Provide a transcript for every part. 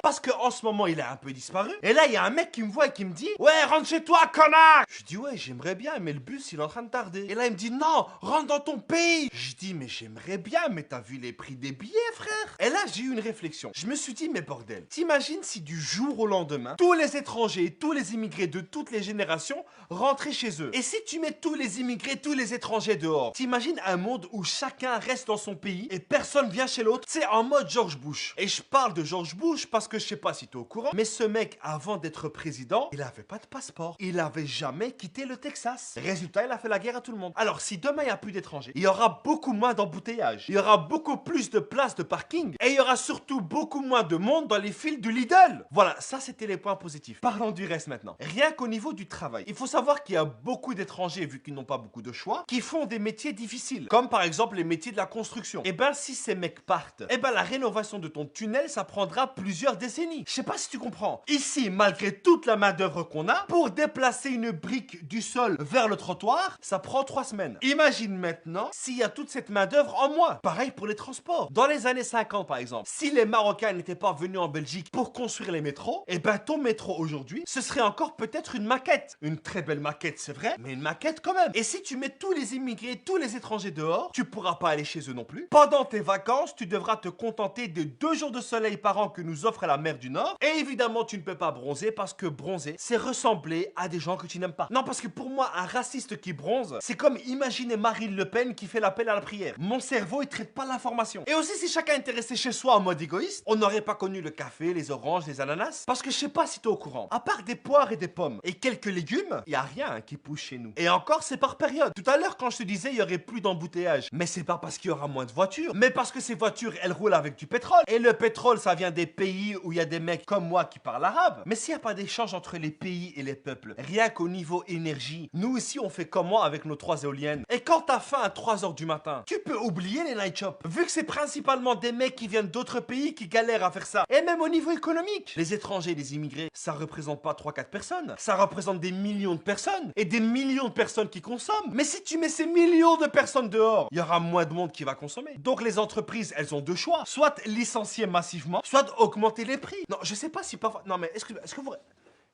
parce que en ce moment il est un peu disparu. Et là il y a un mec qui me voit et qui me dit ouais, rentre chez toi, connard. Je dis ouais, j'aimerais bien, mais le bus il est en train de tarder. Et là il me dit non, rentre dans ton pays. Je dis mais j'aimerais bien, mais t'as vu les prix des billets, frère? Et là j'ai eu une réflexion. Je me suis dit mais bordel, t'imagines si du jour au lendemain tous les étrangers et tous les immigrés de toutes les générations rentraient chez eux? Et si tu mets tous les immigrés, tous les étrangers dehors, t'imagines un monde où chacun reste dans son pays et personne vient chez l'autre? C'est en mode George Bush. Et je parle de George Bush parce que je sais pas si t'es au courant, mais ce mec, avant d'être président, il avait pas de passeport. Il avait jamais quitté le Texas. Résultat, il a fait la guerre à tout le monde. Alors, si demain il n'y a plus d'étrangers, il y aura beaucoup moins d'embouteillages. Il y aura beaucoup plus de places de parking. Et il y aura surtout beaucoup moins de monde dans les files du Lidl. Voilà, ça c'était les points positifs. Parlons du reste maintenant. Rien qu'au niveau du travail, il faut savoir qu'il y a beaucoup d'étrangers, vu qu'ils n'ont pas beaucoup de choix, qui font des métiers difficiles. Comme par exemple les métiers de la construction. Et ben si ces mecs partent, et ben la rénovation de ton tunnel, ça prendra plusieurs décennies. Je sais pas si tu comprends. Ici, malgré toute la main d'œuvre qu'on a, pour déplacer une brique du sol vers le trottoir, ça prend 3 semaines. Imagine maintenant s'il y a toute cette main d'œuvre en moins. Pareil pour les transports. Dans les années 50 par exemple, si les Marocains n'étaient pas venus en Belgique pour construire les métros, et ben ton métro aujourd'hui, ce serait encore peut-être une maquette. Une très belle maquette, c'est vrai, mais une maquette quand même. Et si tu mets tous les immigrés, tous les étrangers dehors, tu pourras pas aller chez eux non plus. Pendant tes vacances, tu devras te contenter de 2 jours de soleil par an que nous offre la mer du Nord. Et évidemment, tu ne peux pas bronzer parce que bronzer, c'est ressembler à des gens que tu n'aimes pas. Non, parce que pour moi, un raciste qui bronze, c'est comme imaginer Marine Le Pen qui fait l'appel à la prière. Mon cerveau, il traite pas l'information. Et aussi, si chacun était resté chez soi en mode égoïste, on n'aurait pas connu le café, les oranges, les ananas. Parce que je sais pas si t'es au courant. À part des poires et des pommes et quelques légumes, il y a rien qui pousse chez nous. Et encore, c'est par période. Tout à l'heure, quand je te disais, il y aurait plus d'embouteillage. Mais c'est pas parce qu'il y aura moins de voitures, mais parce que ces voitures, elles roulent avec du pétrole. Et le pétrole, ça vient des pays où il y a des mecs comme moi qui parlent arabe. Mais s'il n'y a pas d'échange entre les pays et les peuples, rien qu'au niveau énergie, nous ici, on fait comment avec nos 3 éoliennes? Et quand t'as faim à 3 h du matin, tu peux oublier les night shops. Vu que c'est principalement des mecs qui viennent d'autres pays qui galèrent à faire ça. Et même au niveau économique, les étrangers et les immigrés, ça représente pas 3-4 personnes. Ça représente des millions de personnes. Et des millions de personnes qui consomment. Mais si tu mets ces millions de personnes dehors, il y aura moins de monde qui va consommer. Donc les entreprises, elles ont 2 choix. Soit licencier massivement, soit augmenter les prix. Non, je sais pas si parfois... Non mais est-ce que vous...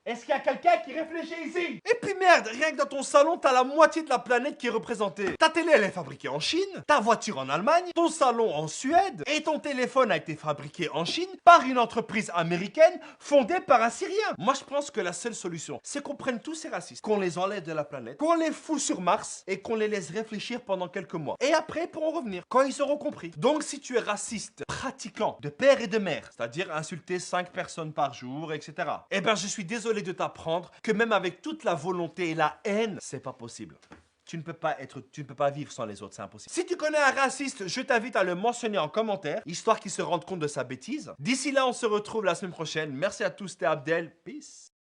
Est-ce qu'il y a quelqu'un qui réfléchit ici? Et puis merde, rien que dans ton salon, t'as la moitié de la planète qui est représentée. Ta télé, elle est fabriquée en Chine, ta voiture en Allemagne, ton salon en Suède, et ton téléphone a été fabriqué en Chine par une entreprise américaine fondée par un Syrien. Moi, je pense que la seule solution, c'est qu'on prenne tous ces racistes, qu'on les enlève de la planète, qu'on les fout sur Mars, et qu'on les laisse réfléchir pendant quelques mois. Et après, ils pourront revenir, quand ils auront compris. Donc, si tu es raciste, pratiquant, de père et de mère, c'est-à-dire insulter 5 personnes par jour, etc., eh ben, je suis désolé de t'apprendre que même avec toute la volonté et la haine, c'est pas possible. Tu ne peux pas vivre sans les autres, c'est impossible. Si tu connais un raciste, je t'invite à le mentionner en commentaire, histoire qu'il se rende compte de sa bêtise. D'ici là, on se retrouve la semaine prochaine. Merci à tous, c'était Abdel. Peace.